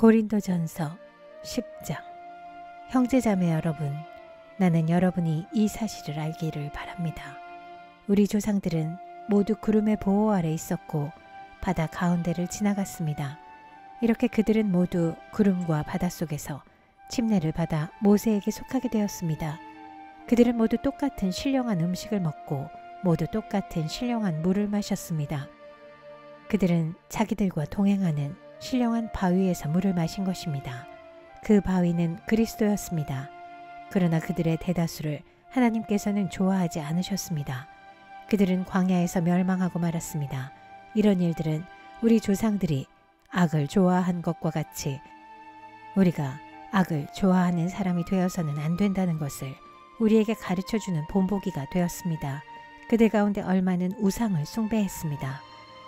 고린도전서 10장. 형제자매 여러분, 나는 여러분이 이 사실을 알기를 바랍니다. 우리 조상들은 모두 구름의 보호 아래 있었고 바다 가운데를 지나갔습니다. 이렇게 그들은 모두 구름과 바다 속에서 침례를 받아 모세에게 속하게 되었습니다. 그들은 모두 똑같은 신령한 음식을 먹고 모두 똑같은 신령한 물을 마셨습니다. 그들은 자기들과 동행하는 신령한 바위에서 물을 마신 것입니다. 그 바위는 그리스도였습니다. 그러나 그들의 대다수를 하나님께서는 좋아하지 않으셨습니다. 그들은 광야에서 멸망하고 말았습니다. 이런 일들은 우리 조상들이 악을 좋아한 것과 같이 우리가 악을 좋아하는 사람이 되어서는 안 된다는 것을 우리에게 가르쳐주는 본보기가 되었습니다. 그들 가운데 얼마는 우상을 숭배했습니다.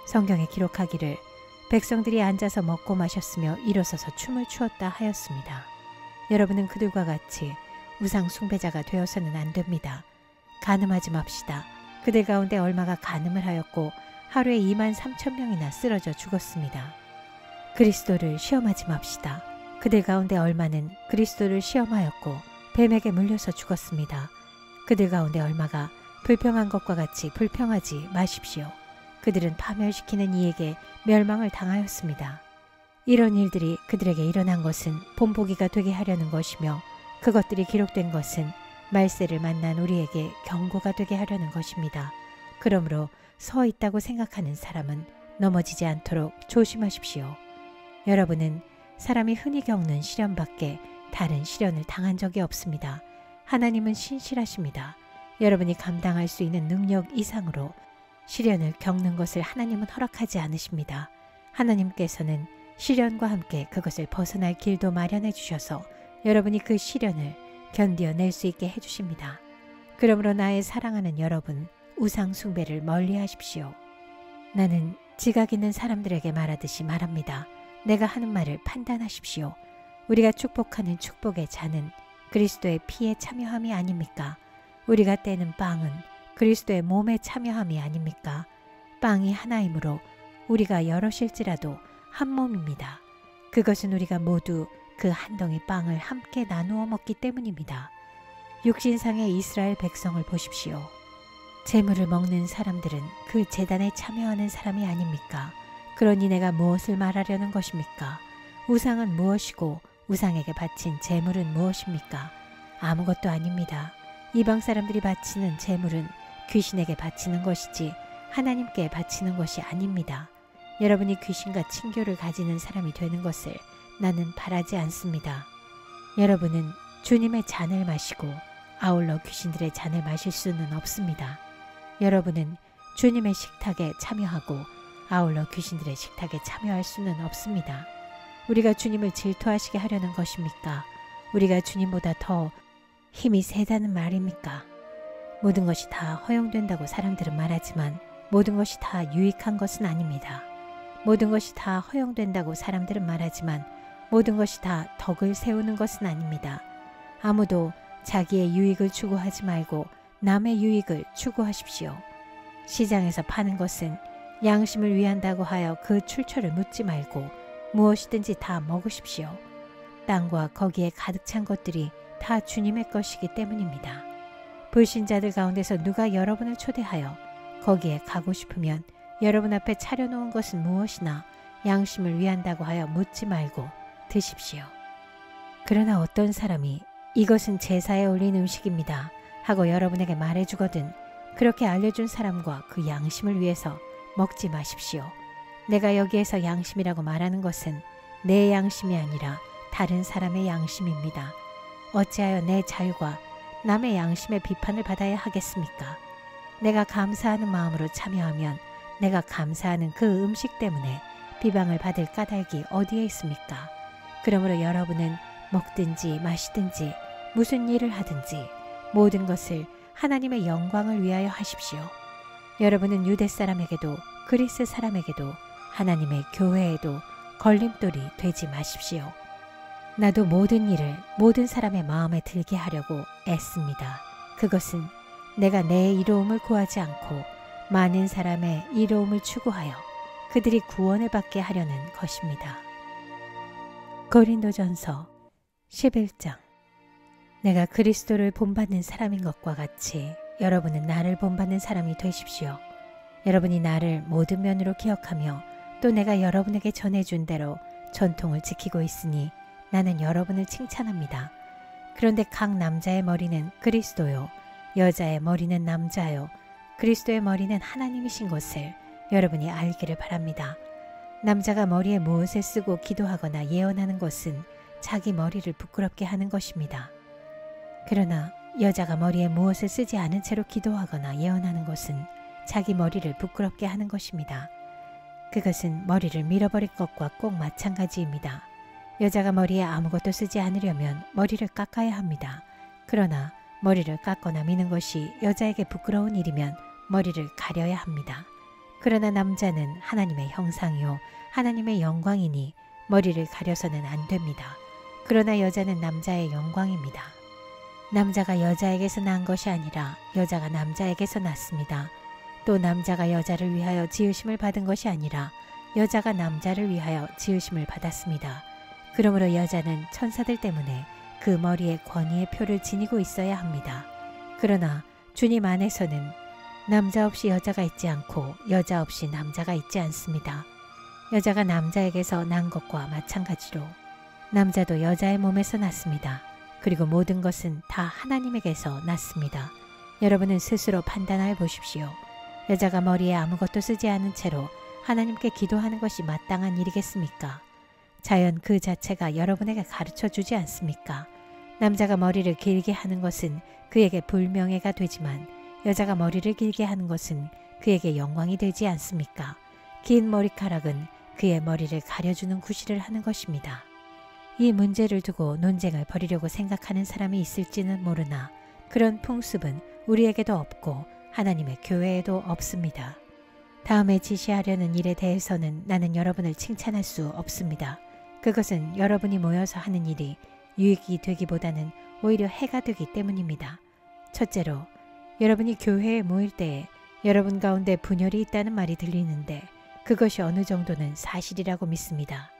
성경에 기록하기를 백성들이 앉아서 먹고 마셨으며 일어서서 춤을 추었다 하였습니다. 여러분은 그들과 같이 우상 숭배자가 되어서는 안 됩니다. 간음하지 맙시다. 그들 가운데 얼마가 간음을 하였고 하루에 23,000명이나 쓰러져 죽었습니다. 그리스도를 시험하지 맙시다. 그들 가운데 얼마는 그리스도를 시험하였고 뱀에게 물려서 죽었습니다. 그들 가운데 얼마가 불평한 것과 같이 불평하지 마십시오. 그들은 파멸시키는 이에게 멸망을 당하였습니다. 이런 일들이 그들에게 일어난 것은 본보기가 되게 하려는 것이며 그것들이 기록된 것은 말세를 만난 우리에게 경고가 되게 하려는 것입니다. 그러므로 서 있다고 생각하는 사람은 넘어지지 않도록 조심하십시오. 여러분은 사람이 흔히 겪는 시련밖에 다른 시련을 당한 적이 없습니다. 하나님은 신실하십니다. 여러분이 감당할 수 있는 능력 이상으로 시련을 겪는 것을 하나님은 허락하지 않으십니다. 하나님께서는 시련과 함께 그것을 벗어날 길도 마련해 주셔서 여러분이 그 시련을 견뎌낼 수 있게 해주십니다. 그러므로 나의 사랑하는 여러분, 우상 숭배를 멀리 하십시오. 나는 지각 있는 사람들에게 말하듯이 말합니다. 내가 하는 말을 판단하십시오. 우리가 축복하는 축복의 잔은 그리스도의 피에 참여함이 아닙니까? 우리가 떼는 빵은 그리스도의 몸에 참여함이 아닙니까? 빵이 하나이므로 우리가 여럿일지라도 한 몸입니다. 그것은 우리가 모두 그 한 덩이 빵을 함께 나누어 먹기 때문입니다. 육신상의 이스라엘 백성을 보십시오. 제물을 먹는 사람들은 그 제단에 참여하는 사람이 아닙니까? 그러니 내가 무엇을 말하려는 것입니까? 우상은 무엇이고 우상에게 바친 제물은 무엇입니까? 아무것도 아닙니다. 이방 사람들이 바치는 제물은 귀신에게 바치는 것이지 하나님께 바치는 것이 아닙니다. 여러분이 귀신과 친교를 가지는 사람이 되는 것을 나는 바라지 않습니다. 여러분은 주님의 잔을 마시고 아울러 귀신들의 잔을 마실 수는 없습니다. 여러분은 주님의 식탁에 참여하고 아울러 귀신들의 식탁에 참여할 수는 없습니다. 우리가 주님을 질투하시게 하려는 것입니까? 우리가 주님보다 더 힘이 세다는 말입니까? 모든 것이 다 허용된다고 사람들은 말하지만 모든 것이 다 유익한 것은 아닙니다. 모든 것이 다 허용된다고 사람들은 말하지만 모든 것이 다 덕을 세우는 것은 아닙니다. 아무도 자기의 유익을 추구하지 말고 남의 유익을 추구하십시오. 시장에서 파는 것은 양심을 위한다고 하여 그 출처를 묻지 말고 무엇이든지 다 먹으십시오. 땅과 거기에 가득 찬 것들이 다 주님의 것이기 때문입니다. 불신자들 가운데서 누가 여러분을 초대하여 거기에 가고 싶으면 여러분 앞에 차려놓은 것은 무엇이나 양심을 위한다고 하여 묻지 말고 드십시오. 그러나 어떤 사람이 이것은 제사에 올린 음식입니다 하고 여러분에게 말해주거든 그렇게 알려준 사람과 그 양심을 위해서 먹지 마십시오. 내가 여기에서 양심이라고 말하는 것은 내 양심이 아니라 다른 사람의 양심입니다. 어찌하여 내 자유가 남의 양심의 비판을 받아야 하겠습니까? 내가 감사하는 마음으로 참여하면 내가 감사하는 그 음식 때문에 비방을 받을 까닭이 어디에 있습니까? 그러므로 여러분은 먹든지 마시든지 무슨 일을 하든지 모든 것을 하나님의 영광을 위하여 하십시오. 여러분은 유대 사람에게도 그리스 사람에게도 하나님의 교회에도 걸림돌이 되지 마십시오. 나도 모든 일을 모든 사람의 마음에 들게 하려고 애씁니다. 그것은 내가 내 이로움을 구하지 않고 많은 사람의 이로움을 추구하여 그들이 구원을 받게 하려는 것입니다. 고린도전서 11장. 내가 그리스도를 본받는 사람인 것과 같이 여러분은 나를 본받는 사람이 되십시오. 여러분이 나를 모든 면으로 기억하며 또 내가 여러분에게 전해준 대로 전통을 지키고 있으니 나는 여러분을 칭찬합니다. 그런데 각 남자의 머리는 그리스도요, 여자의 머리는 남자요, 그리스도의 머리는 하나님이신 것을 여러분이 알기를 바랍니다. 남자가 머리에 무엇을 쓰고 기도하거나 예언하는 것은 자기 머리를 부끄럽게 하는 것입니다. 그러나 여자가 머리에 무엇을 쓰지 않은 채로 기도하거나 예언하는 것은 자기 머리를 부끄럽게 하는 것입니다. 그것은 머리를 밀어버릴 것과 꼭 마찬가지입니다. 여자가 머리에 아무것도 쓰지 않으려면 머리를 깎아야 합니다. 그러나 머리를 깎거나 미는 것이 여자에게 부끄러운 일이면 머리를 가려야 합니다. 그러나 남자는 하나님의 형상이요 하나님의 영광이니 머리를 가려서는 안 됩니다. 그러나 여자는 남자의 영광입니다. 남자가 여자에게서 난 것이 아니라 여자가 남자에게서 났습니다. 또 남자가 여자를 위하여 지으심을 받은 것이 아니라 여자가 남자를 위하여 지으심을 받았습니다. 그러므로 여자는 천사들 때문에 그 머리에 권위의 표를 지니고 있어야 합니다. 그러나 주님 안에서는 남자 없이 여자가 있지 않고 여자 없이 남자가 있지 않습니다. 여자가 남자에게서 난 것과 마찬가지로 남자도 여자의 몸에서 났습니다. 그리고 모든 것은 다 하나님에게서 났습니다. 여러분은 스스로 판단하여 보십시오. 여자가 머리에 아무것도 쓰지 않은 채로 하나님께 기도하는 것이 마땅한 일이겠습니까? 자연 그 자체가 여러분에게 가르쳐 주지 않습니까? 남자가 머리를 길게 하는 것은 그에게 불명예가 되지만 여자가 머리를 길게 하는 것은 그에게 영광이 되지 않습니까? 긴 머리카락은 그의 머리를 가려주는 구실을 하는 것입니다. 이 문제를 두고 논쟁을 벌이려고 생각하는 사람이 있을지는 모르나 그런 풍습은 우리에게도 없고 하나님의 교회에도 없습니다. 다음에 지시하려는 일에 대해서는 나는 여러분을 칭찬할 수 없습니다. 그것은 여러분이 모여서 하는 일이 유익이 되기보다는 오히려 해가 되기 때문입니다. 첫째로, 여러분이 교회에 모일 때에 여러분 가운데 분열이 있다는 말이 들리는데 그것이 어느 정도는 사실이라고 믿습니다.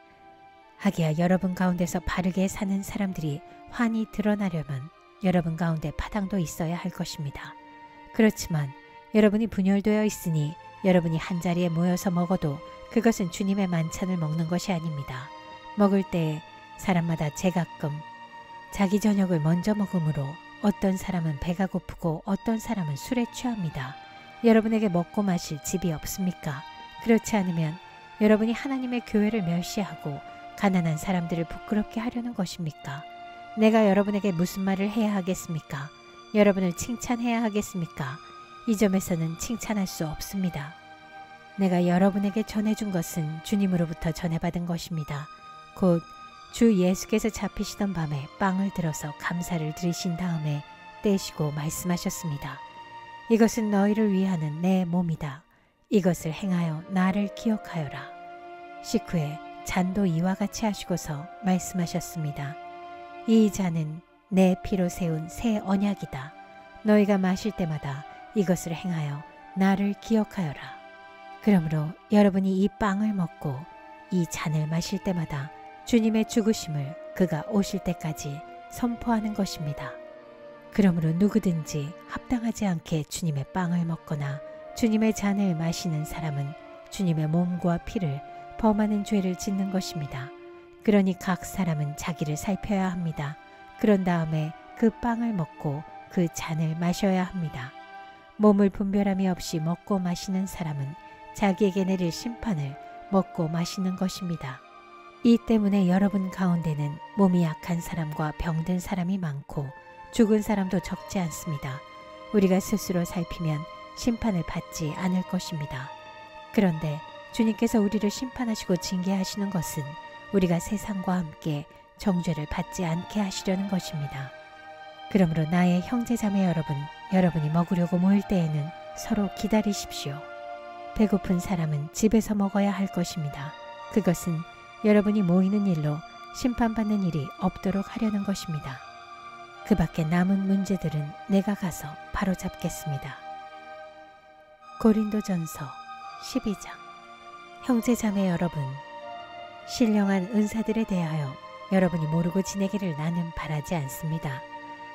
하기야 여러분 가운데서 바르게 사는 사람들이 환히 드러나려면 여러분 가운데 파당도 있어야 할 것입니다. 그렇지만 여러분이 분열되어 있으니 여러분이 한자리에 모여서 먹어도 그것은 주님의 만찬을 먹는 것이 아닙니다. 먹을 때에 사람마다 제각금 자기 저녁을 먼저 먹으므로 어떤 사람은 배가 고프고 어떤 사람은 술에 취합니다. 여러분에게 먹고 마실 집이 없습니까? 그렇지 않으면 여러분이 하나님의 교회를 멸시하고 가난한 사람들을 부끄럽게 하려는 것입니까? 내가 여러분에게 무슨 말을 해야 하겠습니까? 여러분을 칭찬해야 하겠습니까? 이 점에서는 칭찬할 수 없습니다. 내가 여러분에게 전해준 것은 주님으로부터 전해받은 것입니다. 곧 주 예수께서 잡히시던 밤에 빵을 들어서 감사를 드리신 다음에 떼시고 말씀하셨습니다. 이것은 너희를 위하는 내 몸이다. 이것을 행하여 나를 기억하여라. 식후에 잔도 이와 같이 하시고서 말씀하셨습니다. 이 잔은 내 피로 세운 새 언약이다. 너희가 마실 때마다 이것을 행하여 나를 기억하여라. 그러므로 여러분이 이 빵을 먹고 이 잔을 마실 때마다 주님의 죽으심을 그가 오실 때까지 선포하는 것입니다. 그러므로 누구든지 합당하지 않게 주님의 빵을 먹거나 주님의 잔을 마시는 사람은 주님의 몸과 피를 범하는 죄를 짓는 것입니다. 그러니 각 사람은 자기를 살펴야 합니다. 그런 다음에 그 빵을 먹고 그 잔을 마셔야 합니다. 몸을 분별함이 없이 먹고 마시는 사람은 자기에게 내릴 심판을 먹고 마시는 것입니다. 이 때문에 여러분 가운데는 몸이 약한 사람과 병든 사람이 많고 죽은 사람도 적지 않습니다. 우리가 스스로 살피면 심판을 받지 않을 것입니다. 그런데 주님께서 우리를 심판하시고 징계하시는 것은 우리가 세상과 함께 정죄를 받지 않게 하시려는 것입니다. 그러므로 나의 형제자매 여러분, 여러분이 먹으려고 모일 때에는 서로 기다리십시오. 배고픈 사람은 집에서 먹어야 할 것입니다. 그것은 여러분이 모이는 일로 심판받는 일이 없도록 하려는 것입니다. 그 밖에 남은 문제들은 내가 가서 바로잡겠습니다. 고린도전서 12장. 형제자매 여러분, 신령한 은사들에 대하여 여러분이 모르고 지내기를 나는 바라지 않습니다.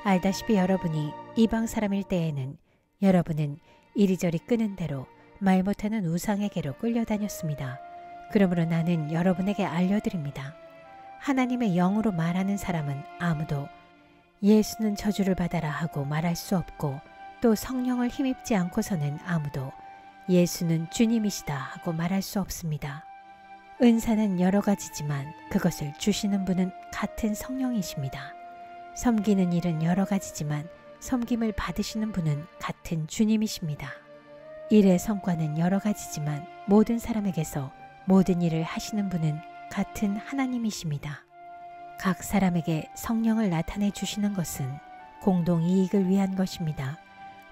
알다시피 여러분이 이방 사람일 때에는 여러분은 이리저리 끄는 대로 말 못하는 우상에게로 끌려다녔습니다. 그러므로 나는 여러분에게 알려드립니다. 하나님의 영으로 말하는 사람은 아무도 예수는 저주를 받아라 하고 말할 수 없고, 또 성령을 힘입지 않고서는 아무도 예수는 주님이시다 하고 말할 수 없습니다. 은사는 여러 가지지만 그것을 주시는 분은 같은 성령이십니다. 섬기는 일은 여러 가지지만 섬김을 받으시는 분은 같은 주님이십니다. 일의 성과는 여러 가지지만 모든 사람에게서 모든 일을 하시는 분은 같은 하나님이십니다. 각 사람에게 성령을 나타내 주시는 것은 공동 이익을 위한 것입니다.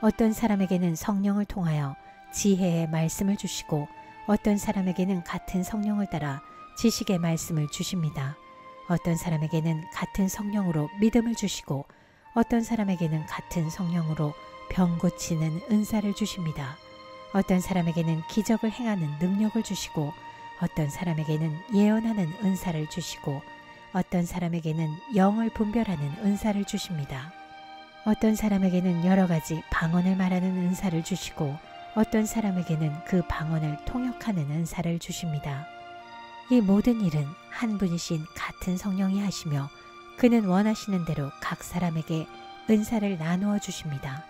어떤 사람에게는 성령을 통하여 지혜의 말씀을 주시고, 어떤 사람에게는 같은 성령을 따라 지식의 말씀을 주십니다. 어떤 사람에게는 같은 성령으로 믿음을 주시고, 어떤 사람에게는 같은 성령으로 병 고치는 은사를 주십니다. 어떤 사람에게는 기적을 행하는 능력을 주시고, 어떤 사람에게는 예언하는 은사를 주시고, 어떤 사람에게는 영을 분별하는 은사를 주십니다. 어떤 사람에게는 여러 가지 방언을 말하는 은사를 주시고, 어떤 사람에게는 그 방언을 통역하는 은사를 주십니다. 이 모든 일은 한 분이신 같은 성령이 하시며, 그는 원하시는 대로 각 사람에게 은사를 나누어 주십니다.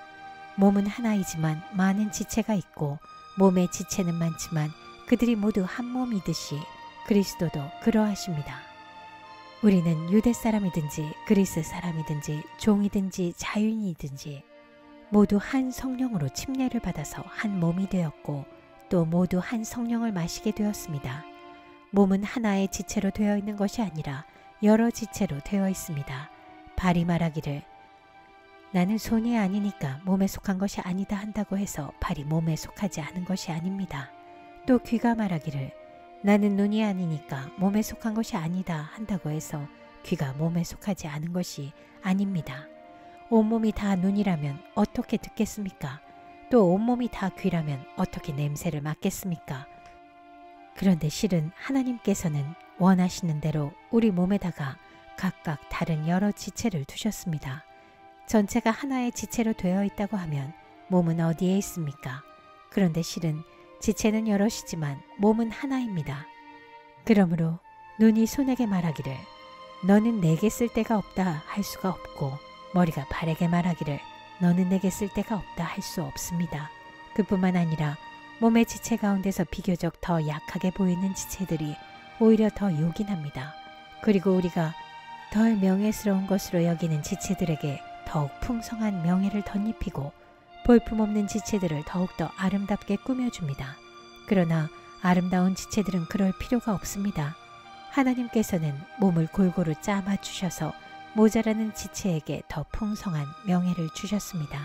몸은 하나이지만 많은 지체가 있고, 몸의 지체는 많지만 그들이 모두 한 몸이듯이 그리스도도 그러하십니다. 우리는 유대 사람이든지 그리스 사람이든지 종이든지 자유인이든지 모두 한 성령으로 침례를 받아서 한 몸이 되었고, 또 모두 한 성령을 마시게 되었습니다. 몸은 하나의 지체로 되어 있는 것이 아니라 여러 지체로 되어 있습니다. 발이 말하기를 나는 손이 아니니까 몸에 속한 것이 아니다 한다고 해서 발이 몸에 속하지 않은 것이 아닙니다. 또 귀가 말하기를 나는 눈이 아니니까 몸에 속한 것이 아니다 한다고 해서 귀가 몸에 속하지 않은 것이 아닙니다. 온몸이 다 눈이라면 어떻게 듣겠습니까? 또 온몸이 다 귀라면 어떻게 냄새를 맡겠습니까? 그런데 실은 하나님께서는 원하시는 대로 우리 몸에다가 각각 다른 여러 지체를 두셨습니다. 전체가 하나의 지체로 되어 있다고 하면 몸은 어디에 있습니까? 그런데 실은 지체는 여럿이지만 몸은 하나입니다. 그러므로 눈이 손에게 말하기를 너는 내게 쓸 데가 없다 할 수가 없고, 머리가 발에게 말하기를 너는 내게 쓸 데가 없다 할 수 없습니다. 그뿐만 아니라 몸의 지체 가운데서 비교적 더 약하게 보이는 지체들이 오히려 더 요긴합니다. 그리고 우리가 덜 명예스러운 것으로 여기는 지체들에게 더욱 풍성한 명예를 덧입히고, 볼품없는 지체들을 더욱더 아름답게 꾸며줍니다. 그러나 아름다운 지체들은 그럴 필요가 없습니다. 하나님께서는 몸을 골고루 짜 맞추셔서 모자라는 지체에게 더 풍성한 명예를 주셨습니다.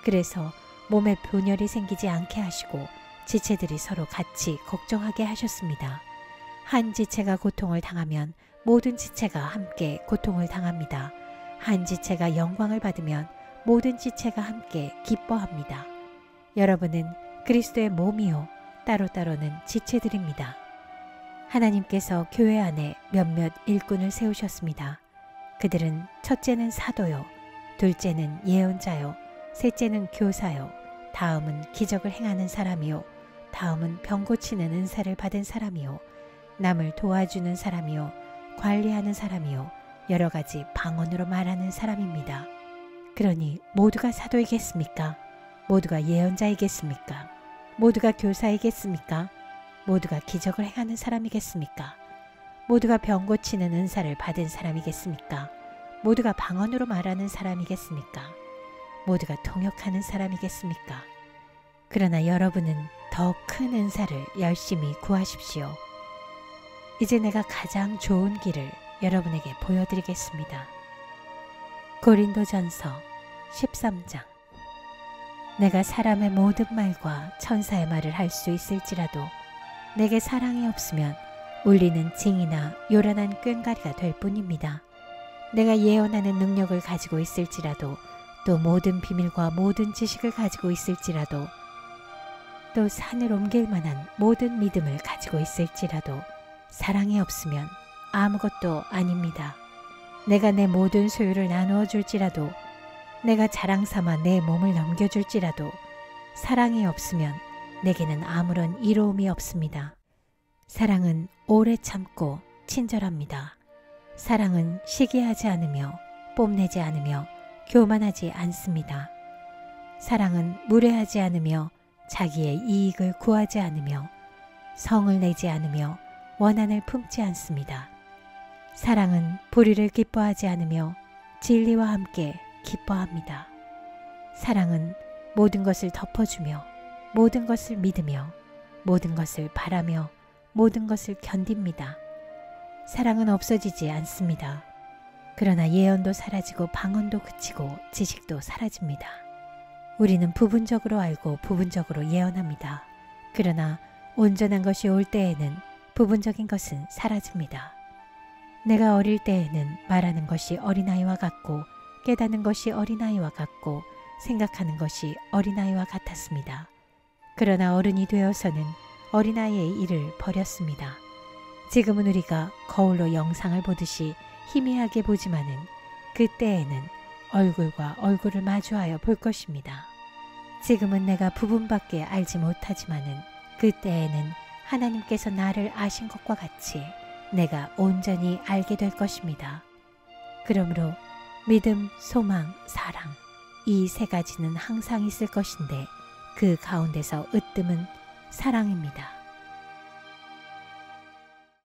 그래서 몸에 분열이 생기지 않게 하시고 지체들이 서로 같이 걱정하게 하셨습니다. 한 지체가 고통을 당하면 모든 지체가 함께 고통을 당합니다. 한 지체가 영광을 받으면 모든 지체가 함께 기뻐합니다. 여러분은 그리스도의 몸이요 따로따로는 지체들입니다. 하나님께서 교회 안에 몇몇 일꾼을 세우셨습니다. 그들은 첫째는 사도요, 둘째는 예언자요, 셋째는 교사요, 다음은 기적을 행하는 사람이요, 다음은 병 고치는 은사를 받은 사람이요, 남을 도와주는 사람이요, 관리하는 사람이요, 여러 가지 방언으로 말하는 사람입니다. 그러니 모두가 사도이겠습니까? 모두가 예언자이겠습니까? 모두가 교사이겠습니까? 모두가 기적을 행하는 사람이겠습니까? 모두가 병 고치는 은사를 받은 사람이겠습니까? 모두가 방언으로 말하는 사람이겠습니까? 모두가 통역하는 사람이겠습니까? 그러나 여러분은 더 큰 은사를 열심히 구하십시오. 이제 내가 가장 좋은 길을 여러분에게 보여드리겠습니다. 고린도전서 13장. 내가 사람의 모든 말과 천사의 말을 할 수 있을지라도 내게 사랑이 없으면 울리는 징이나 요란한 꽹과리가 될 뿐입니다. 내가 예언하는 능력을 가지고 있을지라도, 또 모든 비밀과 모든 지식을 가지고 있을지라도, 또 산을 옮길 만한 모든 믿음을 가지고 있을지라도 사랑이 없으면 아무것도 아닙니다. 내가 내 모든 소유를 나누어 줄지라도, 내가 자랑 삼아 내 몸을 넘겨줄지라도 사랑이 없으면 내게는 아무런 이로움이 없습니다. 사랑은 오래 참고 친절합니다. 사랑은 시기하지 않으며 뽐내지 않으며 교만하지 않습니다. 사랑은 무례하지 않으며 자기의 이익을 구하지 않으며 성을 내지 않으며 원한을 품지 않습니다. 사랑은 불의를 기뻐하지 않으며 진리와 함께 기뻐합니다. 사랑은 모든 것을 덮어주며 모든 것을 믿으며 모든 것을 바라며 모든 것을 견딥니다. 사랑은 없어지지 않습니다. 그러나 예언도 사라지고 방언도 그치고 지식도 사라집니다. 우리는 부분적으로 알고 부분적으로 예언합니다. 그러나 온전한 것이 올 때에는 부분적인 것은 사라집니다. 내가 어릴 때에는 말하는 것이 어린아이와 같고 깨닫는 것이 어린아이와 같고 생각하는 것이 어린아이와 같았습니다. 그러나 어른이 되어서는 어린아이의 일을 버렸습니다. 지금은 우리가 거울로 영상을 보듯이 희미하게 보지만은 그때에는 얼굴과 얼굴을 마주하여 볼 것입니다. 지금은 내가 부분밖에 알지 못하지만은 그때에는 하나님께서 나를 아신 것과 같이 내가 온전히 알게 될 것입니다. 그러므로 믿음, 소망, 사랑 이 세 가지는 항상 있을 것인데 그 가운데서 으뜸은 사랑입니다.